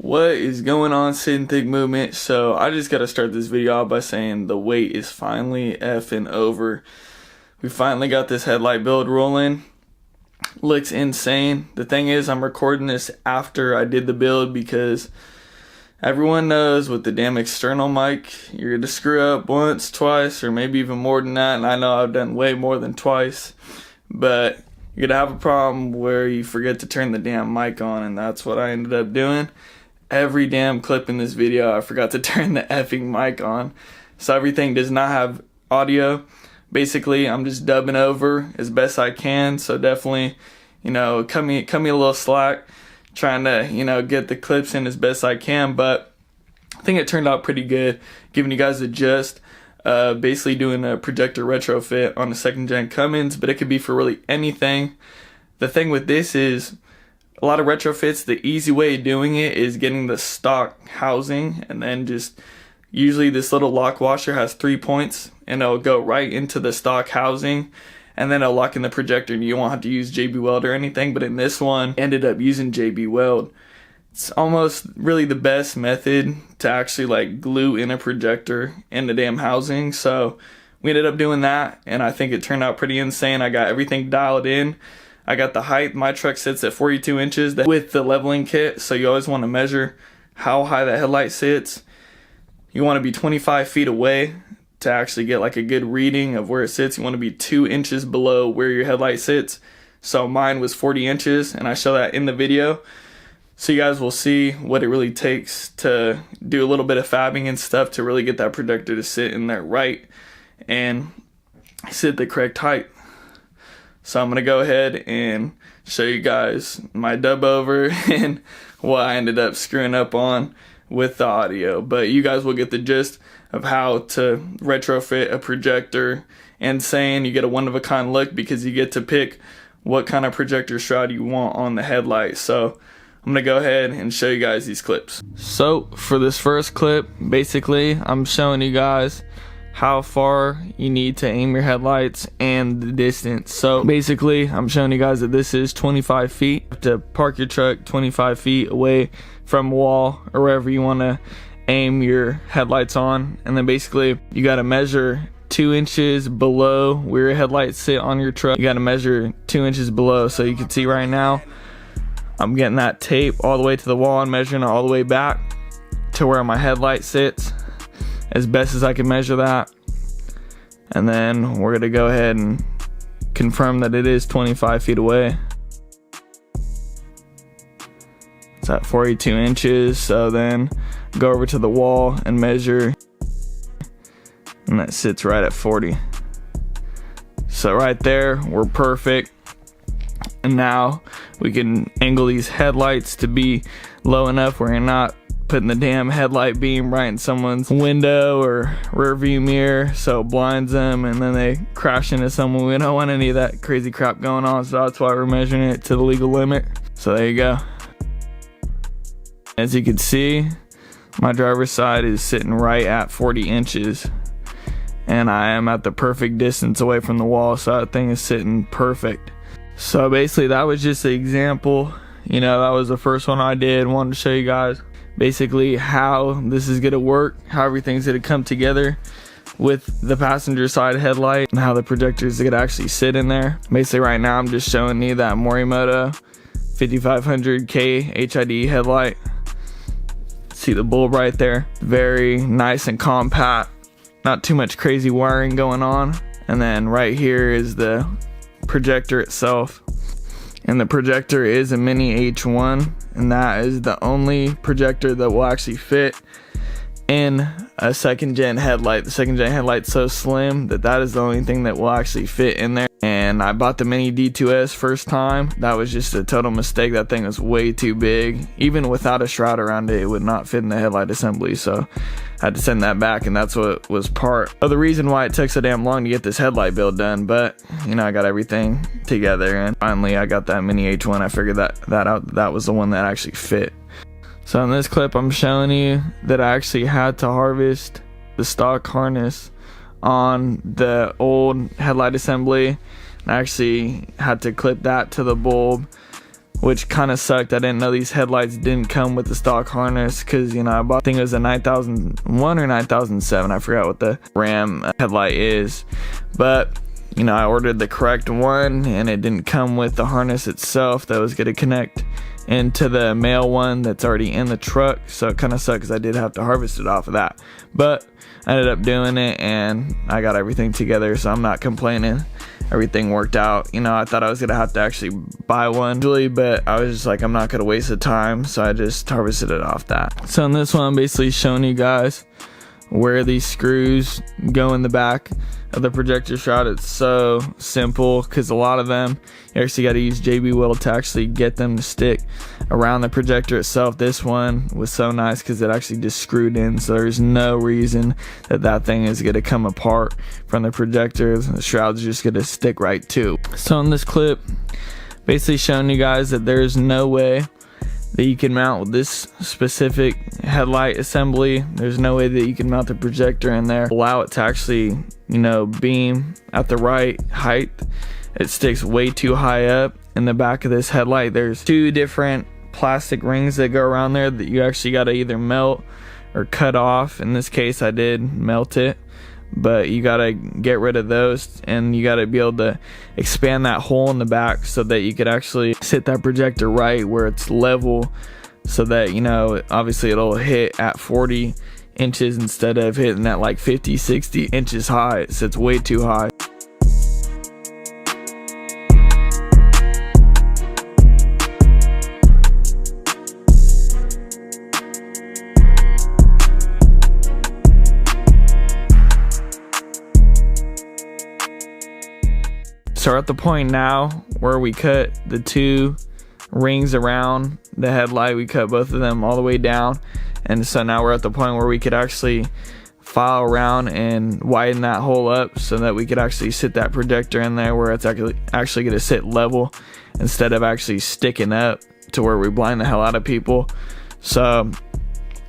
What is going on, Sit and Think movement? So I just gotta start this video off by saying the wait is finally effing over. We finally got this headlight build rolling. Looks insane. The thing is, I'm recording this after I did the build because everyone knows with the damn external mic, you're gonna screw up once, twice, or maybe even more than that. And I know I've done way more than twice, but you're gonna have a problem where you forget to turn the damn mic on, and that's what I ended up doing. Every damn clip in this video, I forgot to turn the effing mic on. So everything does not have audio. Basically, I'm just dubbing over as best I can. So definitely, cut me a little slack, trying to, get the clips in as best I can. But I think it turned out pretty good, giving you guys a gist. Basically doing a projector retrofit on a second Gen Cummins, but it could be for really anything. The thing with this is, a lot of retrofits, the easy way of doing it is getting the stock housing, and then just usually this little lock washer has 3 points and it'll go right into the stock housing, and then it'll lock in the projector and you won't have to use JB Weld or anything. But in this one, ended up using JB Weld. It's almost really the best method to actually glue in a projector in the damn housing. So we ended up doing that, and I think it turned out pretty insane. I got everything dialed in. I got the height. My truck sits at 42 inches with the leveling kit, so you always want to measure how high the headlight sits. You want to be 25 feet away to actually get a good reading of where it sits. You want to be 2 inches below where your headlight sits. So mine was 40 inches, and I show that in the video. So you guys will see what it really takes to do a little bit of fabbing and stuff to really get that projector to sit in there right and sit the correct height. So I'm going to go ahead and show you guys my dub over and what I ended up screwing up on with the audio. But you guys will get the gist of how to retrofit a projector. And saying you get a one-of-a-kind look because you get to pick what kind of projector shroud you want on the headlight. So I'm going to go ahead and show you guys these clips. So for this first clip, basically I'm showing you guys how far you need to aim your headlights and the distance. So basically I'm showing you guys that this is 25 feet. You have to park your truck 25 feet away from a wall or wherever you want to aim your headlights on, and then basically you got to measure 2 inches below where your headlights sit on your truck. You got to measure 2 inches below. So you can see right now I'm getting that tape all the way to the wall and measuring it all the way back to where my headlight sits as best as I can measure that. And then we're going to go ahead and confirm that it is 25 feet away. It's at 42 inches. So then go over to the wall and measure, and that sits right at 40. So right there, we're perfect. And now we can angle these headlights to be low enough where you're not putting the damn headlight beam right in someone's window or rear view mirror so it blinds them and then they crash into someone. We don't want any of that crazy crap going on, so that's why we're measuring it to the legal limit. So there you go. As you can see, my driver's side is sitting right at 40 inches, and I am at the perfect distance away from the wall, so that thing is sitting perfect. So basically that was just an example. That was the first one I did. Wanted to show you guys basically how this is going to work, how everything's going to come together with the passenger side headlight and how the projectors are going to actually sit in there. Basically right now I'm just showing you that Morimoto 5500K HID headlight. See the bulb right there, very nice and compact, not too much crazy wiring going on. And then right here is the projector itself, and the projector is a mini H1, and that is the only projector that will actually fit in a second gen headlight. The second gen headlight's so slim that is the only thing that will actually fit in there. And I bought the mini D2S first time. That was just a total mistake. That thing was way too big. Even without a shroud around it, it would not fit in the headlight assembly. So I had to send that back, and that's what was part of the reason why it took so damn long to get this headlight build done. But I got everything together, and finally I got that mini H1. I figured that out. That was the one that actually fit. So in this clip I'm showing you that I actually had to harvest the stock harness on the old headlight assembly. I actually had to clip that to the bulb which kind of sucked. I didn't know these headlights didn't come with the stock harness, because, you know, I bought, I think it was a 9001 or 9007, I forgot what the RAM headlight is, but, you know, I ordered the correct one, and it didn't come with the harness itself that was going to connect into the male one that's already in the truck. So it kind of sucked, because I did have to harvest it off of that, but I ended up doing it, and I got everything together, so I'm not complaining. Everything worked out. You know, I thought I was gonna have to actually buy one, but I was just like, I'm not gonna waste the time, so I just harvested it off that. So in this one, I'm basically showing you guys where these screws go in the back of the projector shroud. It's so simple, because a lot of them you actually got to use JB weld to actually get them to stick around the projector itself. This one was so nice because it actually just screwed in, so there's no reason that that thing is going to come apart from the projector. The shroud's just going to stick right to. So in this clip, basically showing you guys that there's no way that you can mount with this specific headlight assembly. There's no way that you can mount the projector in there, allow it to actually, you know, beam at the right height. It sticks way too high up in the back of this headlight. There's two different plastic rings that go around there that you actually got to either melt or cut off. In this case, I did melt it, but you got to get rid of those, and you got to be able to expand that hole in the back so that you could actually sit that projector right where it's level, so that, you know, obviously it'll hit at 40 inches instead of hitting at like 50-60 inches high. It sits way too high. So we're at the point now where we cut the two rings around the headlight. We cut both of them all the way down, and so now we're at the point where we could actually file around and widen that hole up so that we could actually sit that projector in there where it's actually going to sit level instead of actually sticking up to where we blind the hell out of people. So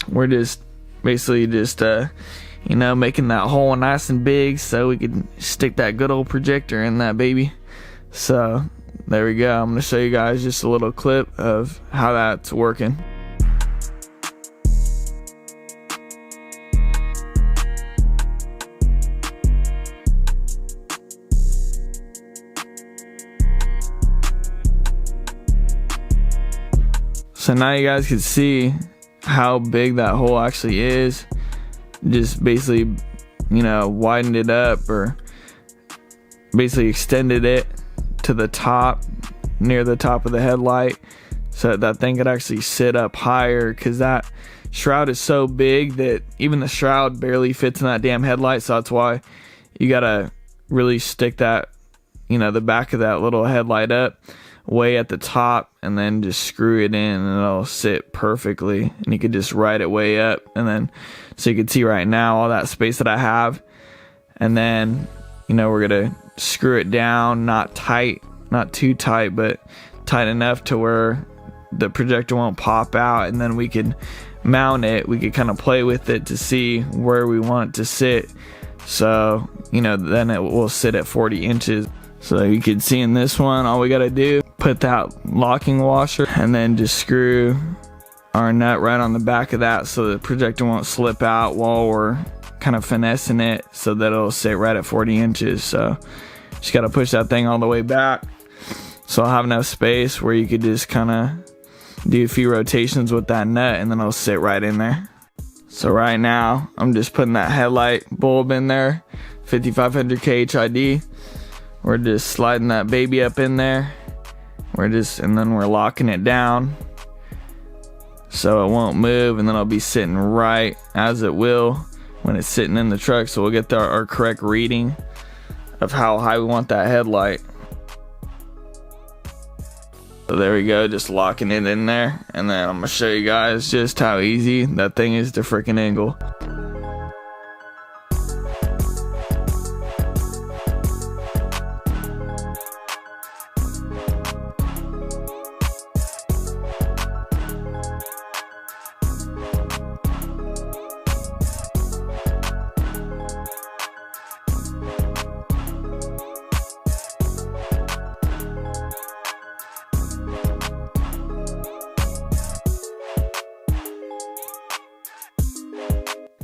we're just basically just you know, making that hole nice and big so we could stick that good old projector in that baby. So there we go. I'm going to show you guys just a little clip of how that's working. So now you guys can see how big that hole actually is. Just basically, you know, widened it up, or basically extended it to the top, near the top of the headlight, so that thing could actually sit up higher, because that shroud is so big that even the shroud barely fits in that damn headlight. So that's why you gotta really stick that, you know, the back of that little headlight up way at the top, and then just screw it in, and it'll sit perfectly, and you could just ride it way up. And then so you can see right now all that space that I have, and then, you know, we're gonna screw it down, not tight, not too tight, but tight enough to where the projector won't pop out, and then we could mount it. We could kind of play with it to see where we want it to sit, so, you know, then it will sit at 40 inches. So you can see in this one, all we gotta do, put that locking washer and then just screw our nut right on the back of that so the projector won't slip out while we're kind of finessing it, so that it'll sit right at 40 inches. So just gotta push that thing all the way back, so I'll have enough space where you could just kind of do a few rotations with that nut, and then it'll sit right in there. So right now I'm just putting that headlight bulb in there, 5500K HID. We're just sliding that baby up in there. And then we're locking it down so it won't move, and then it'll be sitting right as it will when it's sitting in the truck. So we'll get our correct reading of how high we want that headlight. So there we go, just locking it in there, and then I'm gonna show you guys just how easy that thing is to freaking angle.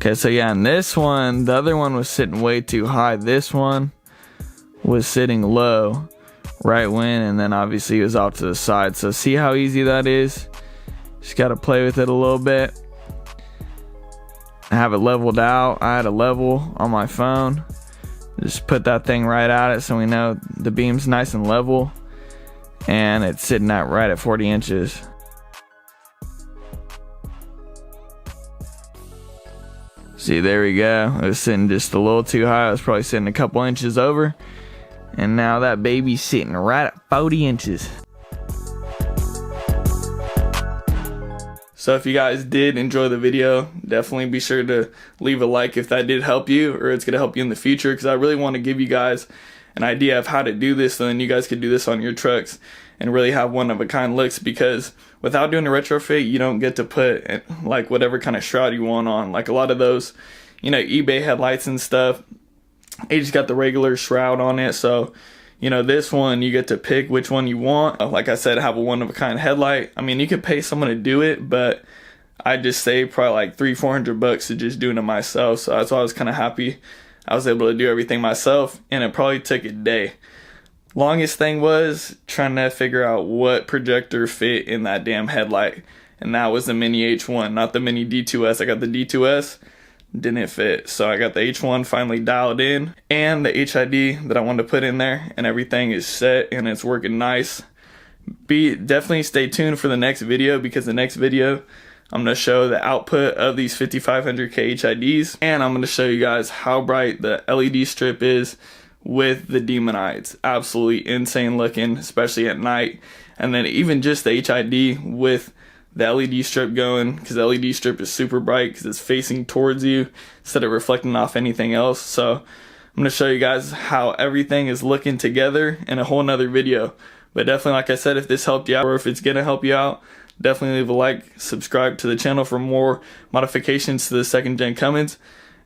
Okay, so yeah, and this one, the other one was sitting way too high. This one was sitting low right when, and then obviously it was off to the side. So see how easy that is? Just got to play with it a little bit. I have it leveled out. I had a level on my phone. Just put that thing right at it so we know the beam's nice and level, and it's sitting at right at 40 inches. See, there we go. It was sitting just a little too high. I was probably sitting a couple inches over, and now that baby's sitting right at 40 inches. So if you guys did enjoy the video, definitely be sure to leave a like if that did help you, or it's going to help you in the future, because I really want to give you guys an idea of how to do this, so then you guys could do this on your trucks and really have one of a kind looks. Because without doing a retrofit, you don't get to put like whatever kind of shroud you want on. Like a lot of those, you know, eBay headlights and stuff, they just got the regular shroud on it. So you know, this one, you get to pick which one you want. Like I said, have a one-of-a-kind headlight. I mean, you could pay someone to do it, but I just save probably like $300-400 to just doing it myself. So that's why I was kind of happy I was able to do everything myself, and it probably took a day. Longest thing was trying to figure out what projector fit in that damn headlight, and that was the Mini H1, not the Mini D2S. I got the D2S, didn't fit, so I got the H1 finally dialed in, and the HID that I wanted to put in there, and everything is set and it's working nice. Definitely stay tuned for the next video, because the next video I'm going to show the output of these 5500K HIDs, and I'm going to show you guys how bright the LED strip is with the demonites. Absolutely insane looking, especially at night. And then even just the HID with the LED strip going, because the LED strip is super bright because it's facing towards you instead of reflecting off anything else. So I'm going to show you guys how everything is looking together in a whole nother video. But definitely, like I said, if this helped you out, or if it's going to help you out, definitely leave a like, subscribe to the channel for more modifications to the second Gen Cummins,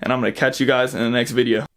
and I'm going to catch you guys in the next video.